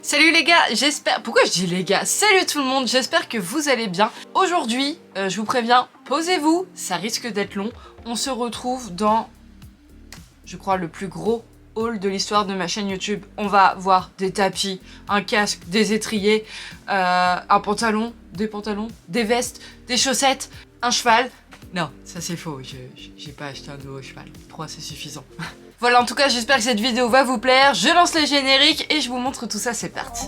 Salut les gars, j'espère... Pourquoi je dis les gars? Salut tout le monde, j'espère que vous allez bien. Aujourd'hui, je vous préviens, posez-vous, ça risque d'être long. On se retrouve dans, je crois, le plus gros haul de l'histoire de ma chaîne YouTube. On va voir des tapis, un casque, des étriers, un pantalon, des vestes, des chaussettes, un cheval. Non, ça c'est faux, j'ai pas acheté un nouveau cheval. 3 c'est suffisant. Voilà, en tout cas, j'espère que cette vidéo va vous plaire. Je lance le générique et je vous montre tout ça, c'est parti.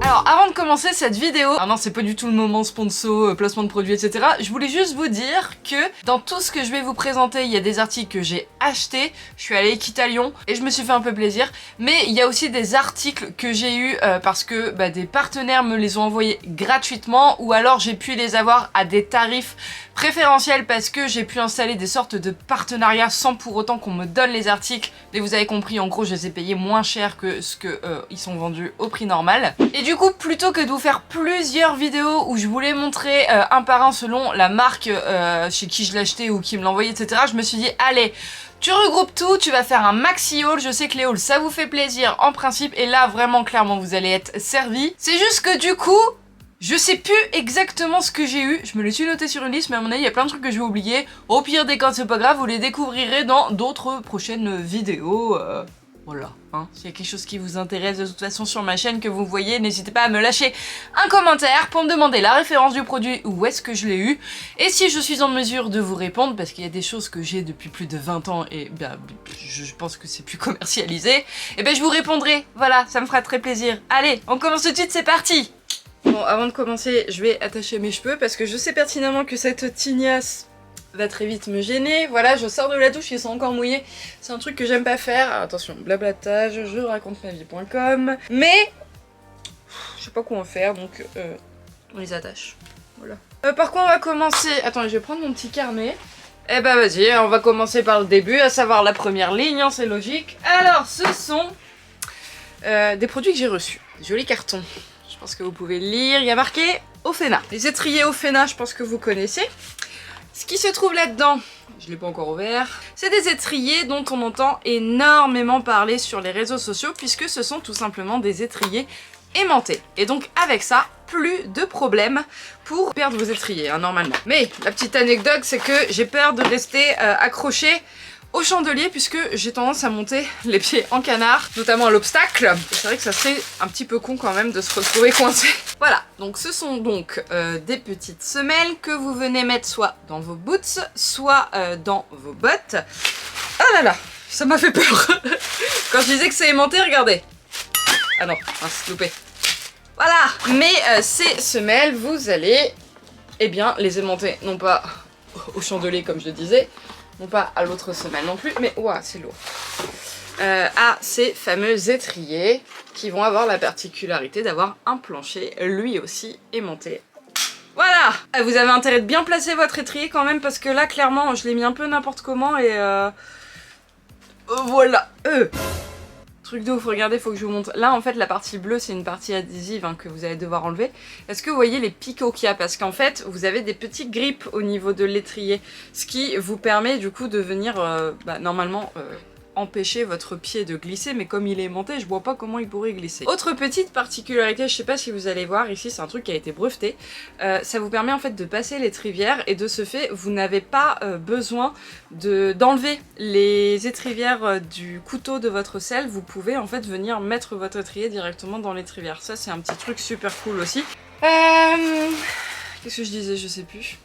Alors, avant de commencer cette vidéo, ah non, c'est pas du tout le moment sponsor, placement de produits, etc. Je voulais juste vous dire que dans tout ce que je vais vous présenter, il y a des articles que j'ai achetés. Je suis allée à Lyon et je me suis fait un peu plaisir. Mais il y a aussi des articles que j'ai eu parce que des partenaires me les ont envoyés gratuitement ou alors j'ai pu les avoir à des tarifs préférentiels parce que j'ai pu installer des sortes de partenariats sans pour autant qu'on me donne les articles. Et vous avez compris, en gros, je les ai payés moins cher que ce que ils sont vendus au prix normal. Et du coup, plutôt que de vous faire plusieurs vidéos où je voulais montrer un par un selon la marque chez qui je l'ai acheté ou qui me l'a envoyé, etc., je me suis dit, allez, tu regroupes tout, tu vas faire un maxi haul. Je sais que les hauls, ça vous fait plaisir en principe. Et là, vraiment, clairement, vous allez être servis. C'est juste que du coup... je sais plus exactement ce que j'ai eu, je me le suis noté sur une liste, mais à mon avis, il y a plein de trucs que je vais oublier. Au pire des cas, c'est pas grave, vous les découvrirez dans d'autres prochaines vidéos. Voilà, hein. S'il y a quelque chose qui vous intéresse de toute façon sur ma chaîne que vous voyez, n'hésitez pas à me lâcher un commentaire pour me demander la référence du produit, où est-ce que je l'ai eu. Et si je suis en mesure de vous répondre, parce qu'il y a des choses que j'ai depuis plus de 20 ans et je pense que c'est plus commercialisé, et je vous répondrai. Voilà, ça me fera très plaisir. Allez, on commence tout de suite, c'est parti! Bon, avant de commencer, je vais attacher mes cheveux parce que je sais pertinemment que cette tignasse va très vite me gêner. Voilà, je sors de la douche, ils sont encore mouillés. C'est un truc que j'aime pas faire. Alors, attention, blablatage, je raconte ma vie.com. Mais, je sais pas quoi en faire, donc on les attache. Voilà. Par contre, on va commencer... Attends, je vais prendre mon petit carnet. Eh ben, vas-y, on va commencer par le début, à savoir la première ligne, hein, c'est logique. Alors, ce sont des produits que j'ai reçus. Des jolis cartons. Je pense que vous pouvez le lire, il y a marqué Ofena. Les étriers Ofena, je pense que vous connaissez. Ce qui se trouve là-dedans, je ne l'ai pas encore ouvert, c'est des étriers dont on entend énormément parler sur les réseaux sociaux puisque ce sont tout simplement des étriers aimantés. Et donc avec ça, plus de problèmes pour perdre vos étriers, hein, normalement. Mais la petite anecdote, c'est que j'ai peur de rester accroché au chandelier puisque j'ai tendance à monter les pieds en canard, notamment à l'obstacle. C'est vrai que ça serait un petit peu con quand même de se retrouver coincé. Voilà, donc ce sont donc des petites semelles que vous venez mettre soit dans vos boots, soit dans vos bottes. Ah là là, ça m'a fait peur. Quand je disais que c'est aimanté, regardez. Ah non, c'est loupé. Voilà, mais ces semelles, vous allez les aimanter, non pas au chandelier comme je le disais, non pas à l'autre semelle non plus, mais ouah, c'est lourd. À ces fameux étriers qui vont avoir la particularité d'avoir un plancher lui aussi aimanté. Voilà! Vous avez intérêt de bien placer votre étrier quand même parce que là clairement je l'ai mis un peu n'importe comment et voilà. Truc de ouf, regardez, faut que je vous montre. Là en fait la partie bleue c'est une partie adhésive hein, que vous allez devoir enlever. Est-ce que vous voyez les picots qu'il y a? Parce qu'en fait vous avez des petits grippes au niveau de l'étrier. Ce qui vous permet du coup de venir normalement empêcher votre pied de glisser, mais comme il est aimanté, je vois pas comment il pourrait glisser. Autre petite particularité, je sais pas si vous allez voir, ici c'est un truc qui a été breveté, ça vous permet en fait de passer l'étrivière et de ce fait, vous n'avez pas besoin d'enlever les étrivières du couteau de votre selle, vous pouvez en fait venir mettre votre étrier directement dans l'étrivière. Ça c'est un petit truc super cool aussi. Qu'est-ce que je disais? Je sais plus.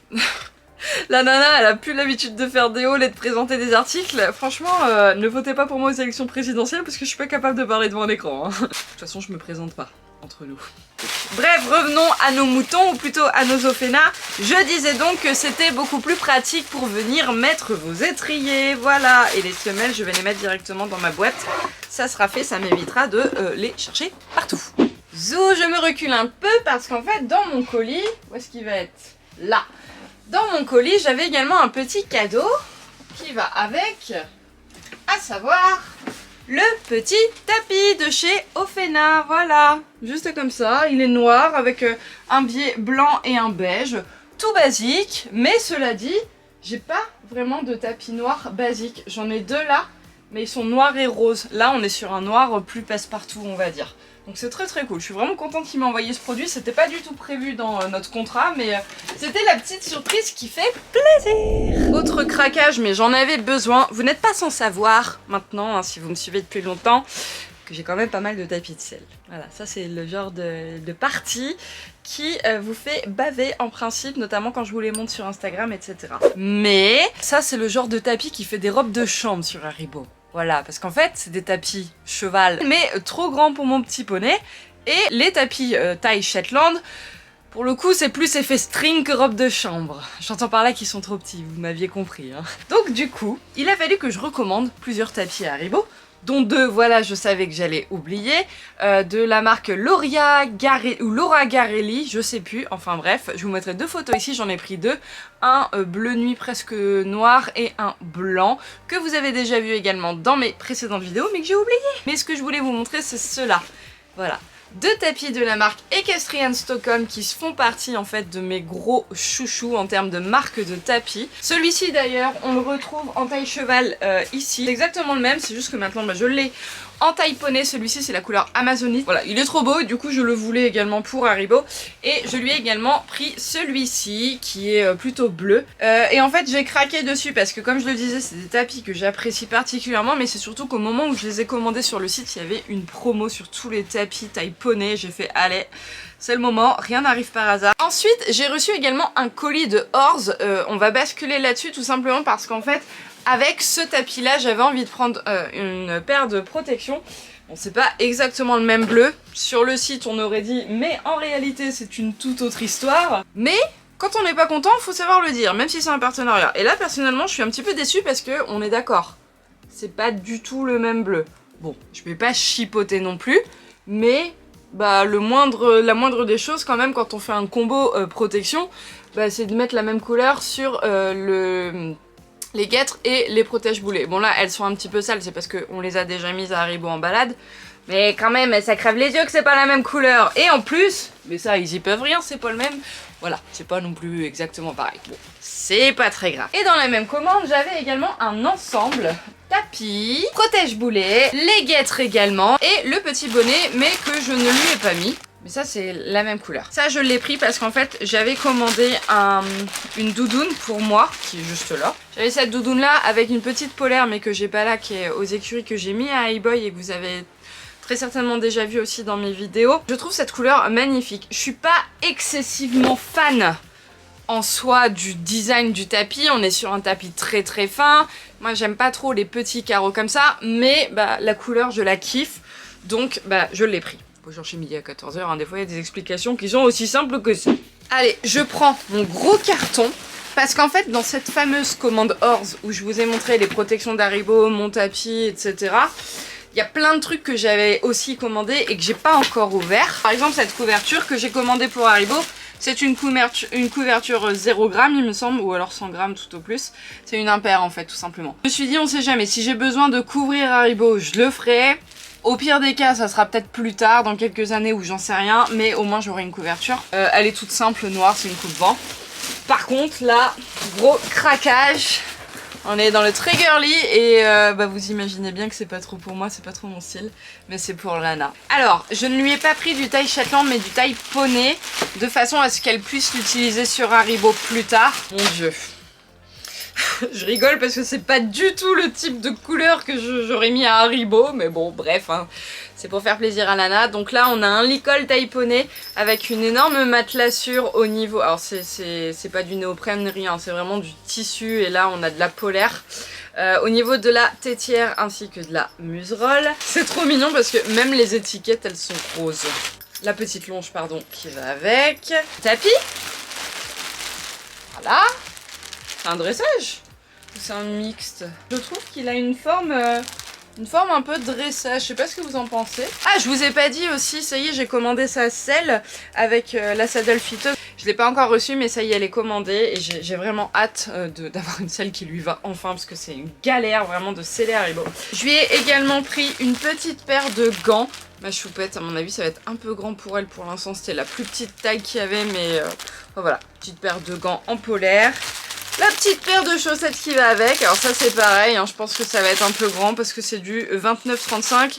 La nana, elle a plus l'habitude de faire des hauls et de présenter des articles. Franchement, ne votez pas pour moi aux élections présidentielles parce que je suis pas capable de parler devant un écran. Hein. De toute façon, je me présente pas, entre nous. Bref, revenons à nos moutons, ou plutôt à nos Ofena. Je disais donc que c'était beaucoup plus pratique pour venir mettre vos étriers. Voilà, et les semelles, je vais les mettre directement dans ma boîte. Ça sera fait, ça m'évitera de les chercher partout. Zou, je me recule un peu parce qu'en fait, dans mon colis, où est-ce qu'il va être? Là. Dans mon colis, j'avais également un petit cadeau qui va avec, à savoir, le petit tapis de chez Ofena. Voilà, juste comme ça, il est noir avec un biais blanc et un beige. Tout basique, mais cela dit, J'ai pas vraiment de tapis noir basique. J'en ai deux là, mais ils sont noirs et roses. Là, on est sur un noir plus passe-partout, on va dire. Donc c'est très très cool. Je suis vraiment contente qu'il m'ait envoyé ce produit. C'était pas du tout prévu dans notre contrat, mais c'était la petite surprise qui fait plaisir. Autre craquage, mais j'en avais besoin. Vous n'êtes pas sans savoir maintenant, hein, si vous me suivez depuis longtemps, que j'ai quand même pas mal de tapis de sel. Voilà, ça c'est le genre de partie qui vous fait baver en principe, notamment quand je vous les montre sur Instagram, etc. Mais ça c'est le genre de tapis qui fait des robes de chambre sur Haribo. Voilà, parce qu'en fait c'est des tapis cheval, mais trop grands pour mon petit poney. Et les tapis taille Shetland, pour le coup c'est plus effet string que robe de chambre. J'entends par là qu'ils sont trop petits, vous m'aviez compris. Hein. Donc du coup, il a fallu que je recommande plusieurs tapis à Haribo, dont deux, voilà, je savais que j'allais oublier, de la marque Laura Garelli, je sais plus, enfin bref, je vous mettrai deux photos ici, j'en ai pris deux, un bleu nuit presque noir et un blanc, que vous avez déjà vu également dans mes précédentes vidéos, mais que j'ai oublié. Mais ce que je voulais vous montrer, c'est ceux-là, voilà. Deux tapis de la marque Equestrian Stockholm qui font partie en fait de mes gros chouchous en termes de marque de tapis. Celui-ci d'ailleurs on le retrouve en taille cheval ici. C'est exactement le même, c'est juste que maintenant je l'ai en taille poney. Celui-ci c'est la couleur amazonite. Voilà, il est trop beau et du coup je le voulais également pour Haribo. Et je lui ai également pris celui-ci qui est plutôt bleu. Et en fait j'ai craqué dessus parce que comme je le disais c'est des tapis que j'apprécie particulièrement. Mais c'est surtout qu'au moment où je les ai commandés sur le site il y avait une promo sur tous les tapis taille poney. J'ai fait allez, c'est le moment, rien n'arrive par hasard. Ensuite j'ai reçu également un colis de Horse. On va basculer là-dessus tout simplement parce qu'en fait avec ce tapis là j'avais envie de prendre une paire de protection. Bon, c'est pas exactement le même bleu, sur le site on aurait dit, mais en réalité c'est une toute autre histoire. Mais quand on n'est pas content, faut savoir le dire, même si c'est un partenariat. Et là personnellement je suis un petit peu déçue parce que on est d'accord, c'est pas du tout le même bleu. Bon, je vais pas chipoter non plus, mais bah la moindre des choses quand même quand on fait un combo protection, bah, c'est de mettre la même couleur sur les guêtres et les protège-boulets. Bon là elles sont un petit peu sales, c'est parce qu'on les a déjà mises à Haribo en balade. Mais quand même ça crève les yeux que c'est pas la même couleur. Et en plus, mais ça ils y peuvent rien, c'est pas le même. Voilà, c'est pas non plus exactement pareil. Bon, c'est pas très grave. Et dans la même commande, j'avais également un ensemble tapis, protège-boulet, les guêtres également, et le petit bonnet, mais que je ne lui ai pas mis. Mais ça c'est la même couleur. Ça je l'ai pris parce qu'en fait j'avais commandé une doudoune pour moi qui est juste là. J'avais cette doudoune là avec une petite polaire mais que j'ai pas là, qui est aux écuries, que j'ai mis à iBoy et que vous avez très certainement déjà vu aussi dans mes vidéos. Je trouve cette couleur magnifique. Je suis pas excessivement fan en soi du design du tapis. On est sur un tapis très très fin. Moi j'aime pas trop les petits carreaux comme ça, mais bah, la couleur je la kiffe, donc bah, je l'ai pris. Bonjour, chez midi à 14 h, hein. Des fois il y a des explications qui sont aussi simples que ça. Allez, je prends mon gros carton, parce qu'en fait dans cette fameuse commande Horse où je vous ai montré les protections d'Haribo, mon tapis, etc. Il y a plein de trucs que j'avais aussi commandé et que j'ai pas encore ouvert. Par exemple cette couverture que j'ai commandée pour Haribo, c'est une couverture 0 g il me semble, ou alors 100 g tout au plus. C'est une impaire en fait tout simplement. Je me suis dit on sait jamais, si j'ai besoin de couvrir Haribo je le ferai. Au pire des cas, ça sera peut-être plus tard, dans quelques années ou j'en sais rien, mais au moins j'aurai une couverture. Elle est toute simple, noire, c'est une coupe-vent. Par contre, là, gros craquage. On est dans le très girly et bah, vous imaginez bien que c'est pas trop pour moi, c'est pas trop mon style, mais c'est pour Lana. Alors, je ne lui ai pas pris du taille Shetland, mais du taille poney, de façon à ce qu'elle puisse l'utiliser sur Haribo plus tard. Mon dieu. Je rigole parce que c'est pas du tout le type de couleur que j'aurais mis à Haribo, mais bon bref, hein, c'est pour faire plaisir à Lana. Donc là on a un licol taille poney avec une énorme matelassure au niveau, alors c'est pas du néoprène ni rien, c'est vraiment du tissu, et là on a de la polaire. Au niveau de la tétière ainsi que de la muserolle. C'est trop mignon parce que même les étiquettes elles sont roses. La petite longe pardon qui va avec. Tapis. Voilà. C'est un dressage ou c'est un mixte? Je trouve qu'il a une forme un peu de dressage, je sais pas ce que vous en pensez. Ah, je vous ai pas dit aussi, ça y est, j'ai commandé sa selle avec la saddle fiteuse. Je l'ai pas encore reçue, mais ça y est, elle est commandée et j'ai vraiment hâte d'avoir une selle qui lui va enfin, parce que c'est une galère vraiment de seller Haribo. Je lui ai également pris une petite paire de gants. Ma choupette, à mon avis, ça va être un peu grand pour elle pour l'instant. C'était la plus petite taille qu'il y avait, mais voilà, petite paire de gants en polaire. La petite paire de chaussettes qui va avec, alors ça c'est pareil, hein, je pense que ça va être un peu grand parce que c'est du 29,35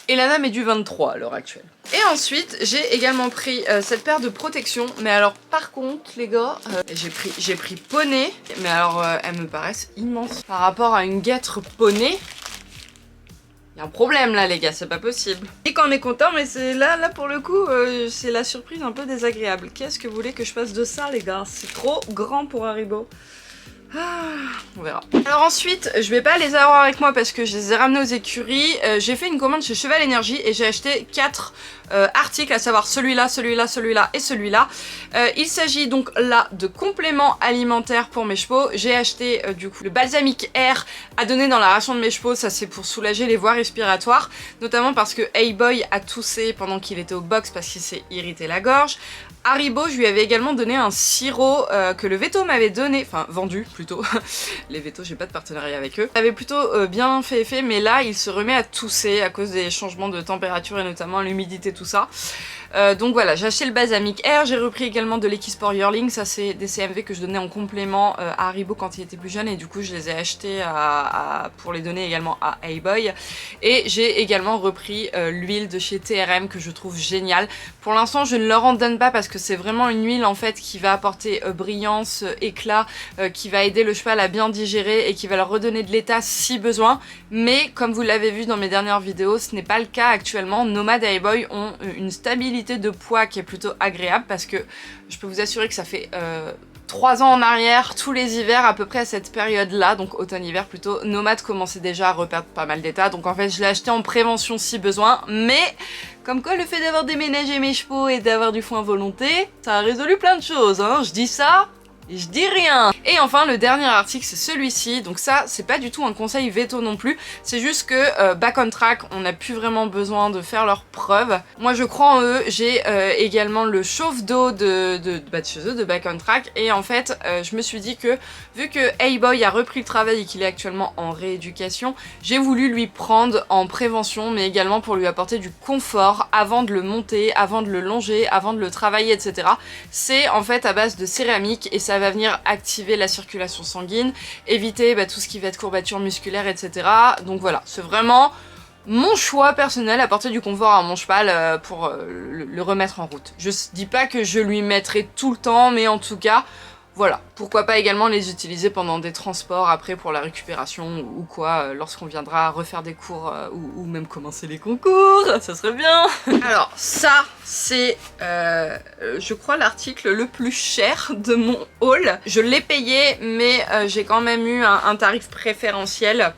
et la dame est du 23 à l'heure actuelle. Et ensuite j'ai également pris cette paire de protection, mais alors par contre les gars, j'ai pris poney, mais alors elles me paraissent immenses. Par rapport à une guêtre poney, il y a un problème là les gars, c'est pas possible. Et quand on est content, mais c'est là pour le coup, c'est la surprise un peu désagréable. Qu'est-ce que vous voulez que je fasse de ça les gars? C'est trop grand pour Haribo. On verra. Alors ensuite, je vais pas les avoir avec moi parce que je les ai ramenés aux écuries. J'ai fait une commande chez Cheval Énergie et j'ai acheté 4 articles, à savoir celui-là, celui-là, celui-là et celui-là. Il s'agit donc là de compléments alimentaires pour mes chevaux. J'ai acheté du coup le Balsamic Air à donner dans la ration de mes chevaux. Ça c'est pour soulager les voies respiratoires, notamment parce que Hey-Boy a toussé pendant qu'il était au box parce qu'il s'est irrité la gorge. Haribo, je lui avais également donné un sirop que le Veto m'avait donné, enfin vendu plutôt. Les Veto, j'ai pas de partenariat avec eux. Ça avait plutôt bien fait effet, mais là il se remet à tousser à cause des changements de température et notamment l'humidité, tout ça. Donc voilà, j'ai acheté le Balsamic Air, j'ai repris également de l'Equisport Yearling, ça c'est des CMV que je donnais en complément à Haribo quand il était plus jeune et du coup je les ai achetés pour les donner également à Hey-Boy. Et j'ai également repris l'huile de chez TRM que je trouve géniale. Pour l'instant je ne leur en donne pas parce que c'est vraiment une huile en fait qui va apporter brillance, éclat, qui va aider le cheval à bien digérer et qui va leur redonner de l'état si besoin. Mais comme vous l'avez vu dans mes dernières vidéos, ce n'est pas le cas actuellement. Nomad et Hey-Boy ont une stabilité de poids qui est plutôt agréable parce que je peux vous assurer que ça fait 3 ans en arrière, tous les hivers à peu près à cette période là, donc automne-hiver plutôt, Nomad commençait déjà à reperdre pas mal d'état, donc en fait je l'ai acheté en prévention si besoin, mais comme quoi le fait d'avoir déménagé mes chevaux et d'avoir du foin à volonté, ça a résolu plein de choses, hein. Je dis ça et je dis rien. Et enfin le dernier article c'est celui-ci, donc ça c'est pas du tout un conseil veto non plus, c'est juste que Back on Track on n'a plus vraiment besoin de faire leurs preuves. Moi je crois en eux, j'ai également le chauffe-d'eau de chez eux, de Back on Track, et en fait je me suis dit que vu que Hey-Boy a repris le travail et qu'il est actuellement en rééducation, j'ai voulu lui prendre en prévention mais également pour lui apporter du confort avant de le monter, avant de le longer, avant de le travailler, etc. C'est en fait à base de céramique et ça va venir activer la circulation sanguine, éviter tout ce qui va être courbature musculaire, etc. Donc voilà, c'est vraiment mon choix personnel, apporter du confort à mon cheval pour le remettre en route. Je dis pas que je lui mettrai tout le temps, mais en tout cas, voilà. Pourquoi pas également les utiliser pendant des transports après pour la récupération ou quoi, lorsqu'on viendra refaire des cours ou même commencer les concours, ça serait bien. Alors ça, c'est je crois l'article le plus cher de mon haul. Je l'ai payé, mais j'ai quand même eu un tarif préférentiel.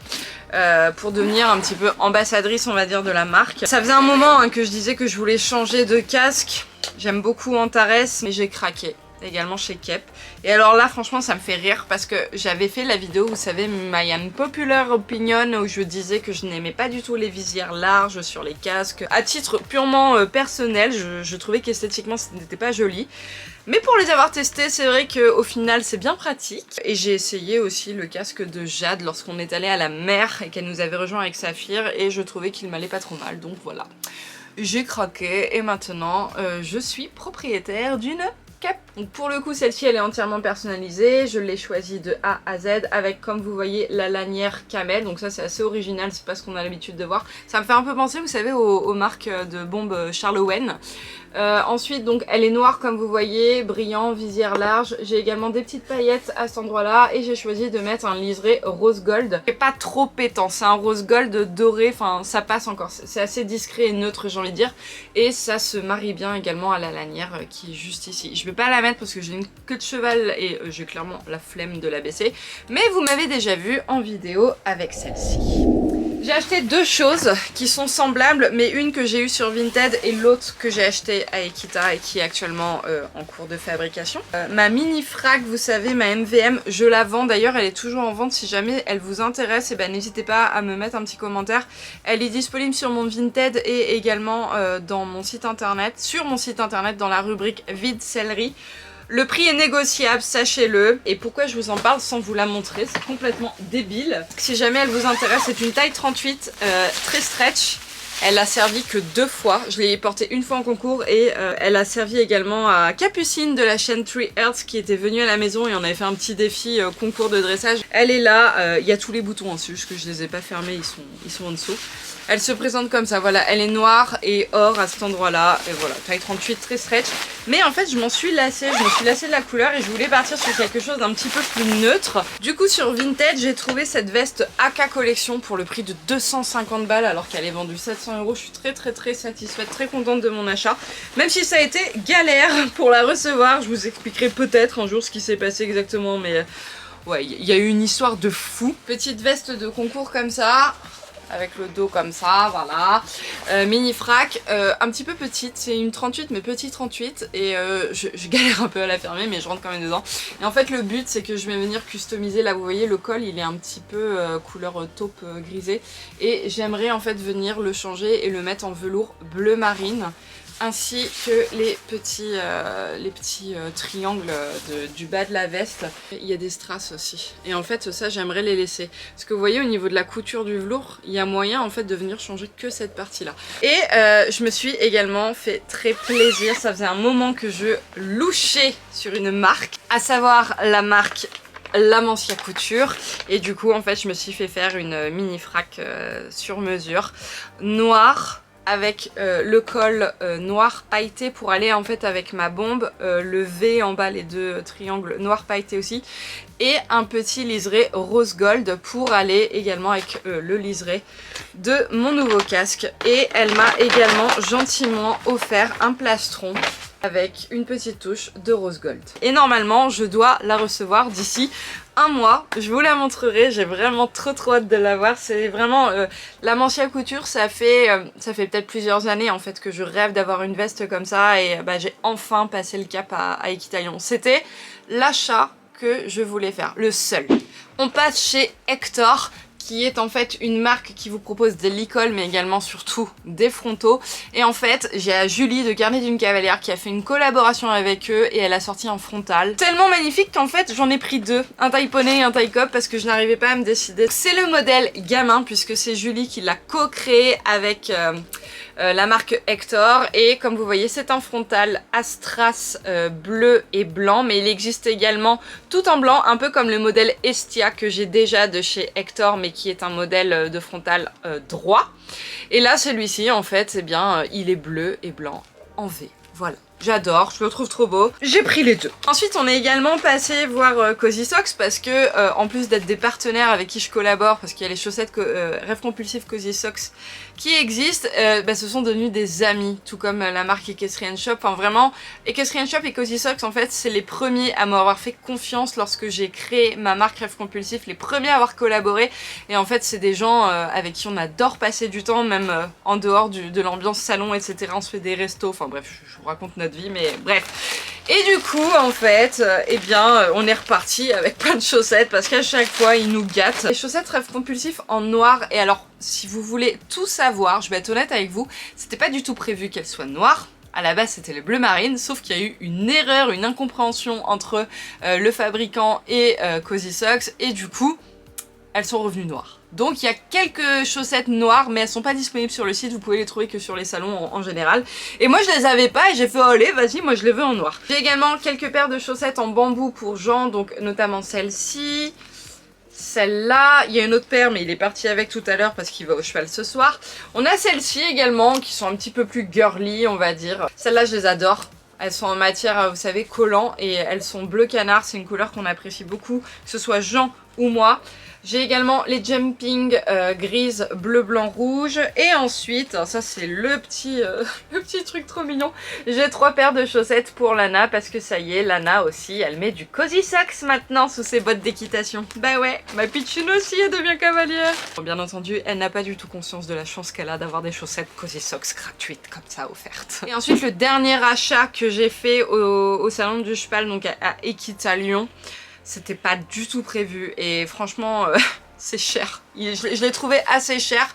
Pour devenir un petit peu ambassadrice on va dire de la marque. Ça faisait un moment que je disais que je voulais changer de casque. J'aime beaucoup Antares mais j'ai craqué. Également chez Kep. Et alors là franchement ça me fait rire parce que j'avais fait la vidéo, vous savez, My Unpopular Opinion, où je disais que je n'aimais pas du tout les visières larges sur les casques. À titre purement personnel, je trouvais qu'esthétiquement ce n'était pas joli. Mais pour les avoir testés, c'est vrai qu'au final c'est bien pratique. Et j'ai essayé aussi le casque de Jade lorsqu'on est allé à la mer et qu'elle nous avait rejoint avec Saphir et je trouvais qu'il m'allait pas trop mal, donc voilà. J'ai craqué et maintenant je suis propriétaire d'une Kep. Donc pour le coup celle-ci elle est entièrement personnalisée, je l'ai choisie de A à Z avec comme vous voyez la lanière camel, donc ça c'est assez original, c'est pas ce qu'on a l'habitude de voir. Ça me fait un peu penser vous savez aux marques de bombes Charles Owen. Ensuite donc elle est noire comme vous voyez, brillant, visière large, j'ai également des petites paillettes à cet endroit là et j'ai choisi de mettre un liseré rose gold. C'est pas trop pétant, c'est un rose gold doré, enfin ça passe encore, c'est assez discret et neutre j'ai envie de dire, et ça se marie bien également à la lanière qui est juste ici. Je vais pas la mettre parce que j'ai une queue de cheval et j'ai clairement la flemme de la baisser, mais vous m'avez déjà vu en vidéo avec celle-ci. J'ai acheté deux choses qui sont semblables, mais une que j'ai eue sur Vinted et l'autre que j'ai acheté à Ekita et qui est actuellement en cours de fabrication. Ma mini frac, vous savez, ma MVM, je la vends. D'ailleurs, elle est toujours en vente. Si jamais elle vous intéresse, n'hésitez pas à me mettre un petit commentaire. Elle est disponible sur mon Vinted et également dans mon site internet. Sur mon site internet, dans la rubrique vide sellerie. Le prix est négociable, sachez-le. Et pourquoi je vous en parle sans vous la montrer? C'est complètement débile. Si jamais elle vous intéresse, c'est une taille 38, très stretch. Elle a servi que 2 fois. Je l'ai portée une fois en concours et elle a servi également à Capucine de la chaîne Tree Earth qui était venue à la maison et on avait fait un petit défi concours de dressage. Elle est là, il y a tous les boutons dessus, juste que je les ai pas fermés, ils sont en dessous. Elle se présente comme ça, voilà, elle est noire et or à cet endroit-là, et voilà, taille 38, très stretch. Mais en fait, je m'en suis lassée de la couleur et je voulais partir sur quelque chose d'un petit peu plus neutre. Du coup, sur Vinted, j'ai trouvé cette veste AK Collection pour le prix de 250 balles alors qu'elle est vendue 700 €. Je suis très satisfaite, très contente de mon achat. Même si ça a été galère pour la recevoir, je vous expliquerai peut-être un jour ce qui s'est passé exactement, mais ouais, il y a eu une histoire de fou. Petite veste de concours comme ça, avec le dos comme ça, voilà. Mini frac, un petit peu petite, c'est une 38 mais petit 38 et je galère un peu à la fermer mais je rentre quand même dedans. Et en fait le but c'est que je vais venir customiser, là vous voyez le col il est un petit peu couleur taupe grisée et j'aimerais en fait venir le changer et le mettre en velours bleu marine, ainsi que les petits triangles du bas de la veste. Il y a des strass aussi. Et en fait ça j'aimerais les laisser. Parce que vous voyez au niveau de la couture du velours, il y a moyen en fait de venir changer que cette partie là. Et je me suis également fait très plaisir. Ça faisait un moment que je louchais sur une marque, à savoir la marque Lamancia Couture, et du coup en fait je me suis fait faire une mini frac sur mesure, noire, avec le col noir pailleté pour aller en fait avec ma bombe, le V en bas, les 2 triangles noir pailleté aussi, et un petit liseré rose gold pour aller également avec le liseré de mon nouveau casque. Et elle m'a également gentiment offert un plastron avec une petite touche de rose gold. Et normalement je dois la recevoir d'ici un mois, je vous la montrerai, j'ai vraiment trop hâte de la voir. C'est vraiment Lamancia Couture, ça fait peut-être plusieurs années en fait que je rêve d'avoir une veste comme ça et j'ai enfin passé le cap à Equitalion. C'était l'achat que je voulais faire, le seul. On passe chez Hector, qui est en fait une marque qui vous propose des licols mais également surtout des frontaux. Et en fait j'ai Julie de Carnet d'une Cavalière qui a fait une collaboration avec eux et elle a sorti un frontal tellement magnifique qu'en fait j'en ai pris 2, un taille poney et un taille cop, parce que je n'arrivais pas à me décider. C'est le modèle gamin puisque c'est Julie qui l'a co-créé avec la marque Hector, et comme vous voyez c'est un frontal à strass bleu et blanc, mais il existe également tout en blanc, un peu comme le modèle Estia que j'ai déjà de chez Hector mais qui est un modèle de frontal droit. Et là celui-ci en fait eh bien il est bleu et blanc en V, voilà. J'adore, je le trouve trop beau. J'ai pris les 2. Ensuite, on est également passé voir Cozy Socks parce que, en plus d'être des partenaires avec qui je collabore, parce qu'il y a les chaussettes Rêve Compulsif Cozy Socks qui existent, ce sont devenus des amis, tout comme la marque Equestrian Shop. Enfin vraiment, Equestrian Shop et Cozy Socks, en fait, c'est les premiers à m'avoir fait confiance lorsque j'ai créé ma marque Rêve Compulsif, les premiers à avoir collaboré. Et en fait, c'est des gens avec qui on adore passer du temps, même en dehors de l'ambiance salon, etc. On se fait des restos, enfin bref, je vous raconte notre vie, mais bref. Et du coup en fait eh bien on est reparti avec plein de chaussettes parce qu'à chaque fois ils nous gâtent. Les chaussettes Rêve Compulsif en noir, et alors si vous voulez tout savoir, je vais être honnête avec vous, c'était pas du tout prévu qu'elles soient noires. À la base c'était le bleu marine, sauf qu'il y a eu une erreur, une incompréhension entre le fabricant et Cozy Socks, et du coup elles sont revenues noires. Donc il y a quelques chaussettes noires mais elles sont pas disponibles sur le site, vous pouvez les trouver que sur les salons en général. Et moi je les avais pas et j'ai fait allez vas-y, moi je les veux en noir. J'ai également quelques paires de chaussettes en bambou pour Jean, donc notamment celle-ci, celle-là, il y a une autre paire mais il est parti avec tout à l'heure parce qu'il va au cheval ce soir. On a celles-ci également qui sont un petit peu plus girly on va dire. Celles-là je les adore. Elles sont en matière, vous savez, collant, et elles sont bleu canard, c'est une couleur qu'on apprécie beaucoup, que ce soit Jean ou moi. J'ai également les jumping grises, bleu, blanc, rouge. Et ensuite, ça c'est le petit truc trop mignon. J'ai 3 paires de chaussettes pour Lana parce que ça y est, Lana aussi, elle met du Cozy Socks maintenant sous ses bottes d'équitation. Bah ouais, ma pitchoune aussi, elle devient cavalière. Bien entendu, elle n'a pas du tout conscience de la chance qu'elle a d'avoir des chaussettes Cozy Socks gratuites comme ça offertes. Et ensuite, le dernier achat que j'ai fait au salon du cheval, donc à Equitalion. C'était pas du tout prévu et franchement c'est cher. Je l'ai trouvé assez cher.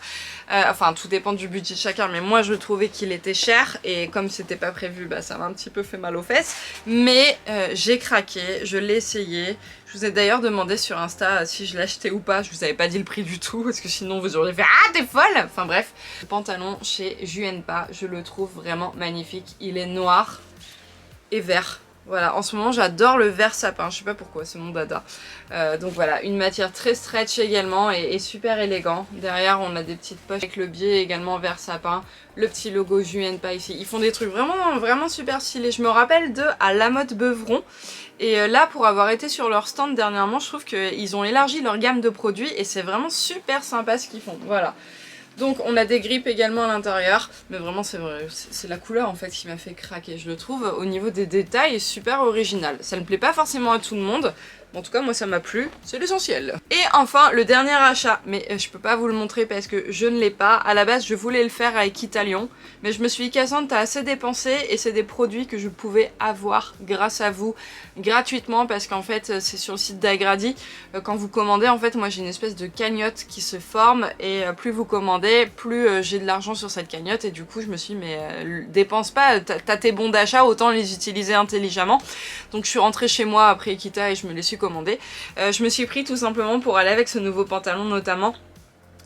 Enfin tout dépend du budget de chacun, mais moi je trouvais qu'il était cher et comme c'était pas prévu, ça m'a un petit peu fait mal aux fesses. Mais j'ai craqué, je l'ai essayé. Je Je vous ai d'ailleurs demandé sur Insta si je l'achetais ou pas. Je vous avais pas dit le prix du tout parce que sinon vous auriez fait ah t'es folle. Enfin bref, le pantalon chez Juenpa, je le trouve vraiment magnifique. Il est noir et vert. Voilà, en ce moment j'adore le vert sapin, je sais pas pourquoi, c'est mon dada. Donc voilà, une matière très stretch également et super élégant. Derrière on a des petites poches avec le biais également vert sapin, le petit logo Juenpa ici. Ils font des trucs vraiment super stylés. Je me rappelle de à la mode Beuvron. Et là, pour avoir été sur leur stand dernièrement, je trouve qu'ils ont élargi leur gamme de produits et c'est vraiment super sympa ce qu'ils font. Voilà. Donc on a des grippes également à l'intérieur, mais vraiment c'est la couleur en fait qui m'a fait craquer. Je le trouve au niveau des détails super original. Ça ne plaît pas forcément à tout le monde, mais en tout cas moi ça m'a plu, c'est l'essentiel. Et enfin le dernier achat, mais je peux pas vous le montrer parce que je ne l'ai pas. À la base je voulais le faire avec Italian, mais je me suis dit Cassandre t'as assez dépensé et c'est des produits que je pouvais avoir grâce à vous gratuitement parce qu'en fait c'est sur le site d'Agradi. Quand vous commandez en fait moi j'ai une espèce de cagnotte qui se forme et plus vous commandez plus j'ai de l'argent sur cette cagnotte et du coup je me suis dit mais dépense pas, t'as tes bons d'achat, autant les utiliser intelligemment. Donc je suis rentrée chez moi après Ekita et je me les suis commandés. Je me suis pris tout simplement pour aller avec ce nouveau pantalon notamment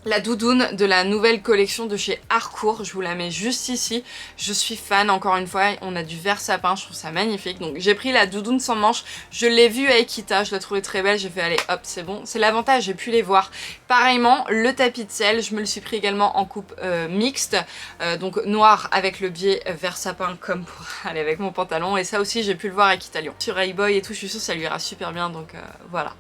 la doudoune de la nouvelle collection de chez Harcourt, je vous la mets juste ici. Je suis fan, encore une fois, on a du vert sapin, je trouve ça magnifique. Donc j'ai pris la doudoune sans manches, je l'ai vue à Ekita, je la trouvais très belle, j'ai fait allez hop c'est bon. C'est l'avantage, j'ai pu les voir. Pareillement, le tapis de sel, je me le suis pris également en coupe mixte, donc noir avec le biais vert sapin comme pour aller avec mon pantalon. Et ça aussi j'ai pu le voir à Ekitalion. Sur Hey-Boy et tout, je suis sûre que ça lui ira super bien, donc voilà.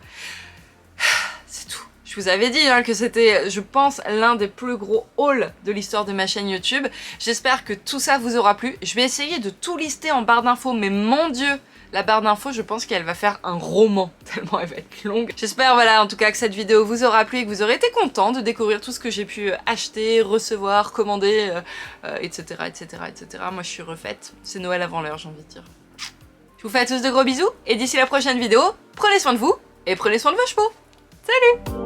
C'est tout. Je vous avais dit hein, que c'était, je pense, l'un des plus gros hauls de l'histoire de ma chaîne YouTube. J'espère que tout ça vous aura plu. Je vais essayer de tout lister en barre d'infos, mais mon dieu, la barre d'infos, je pense qu'elle va faire un roman, tellement elle va être longue. J'espère, voilà, en tout cas, que cette vidéo vous aura plu et que vous aurez été content de découvrir tout ce que j'ai pu acheter, recevoir, commander, etc., etc., etc. Moi, je suis refaite. C'est Noël avant l'heure, j'ai envie de dire. Je vous fais à tous de gros bisous, et d'ici la prochaine vidéo, prenez soin de vous, et prenez soin de vos chevaux. Salut!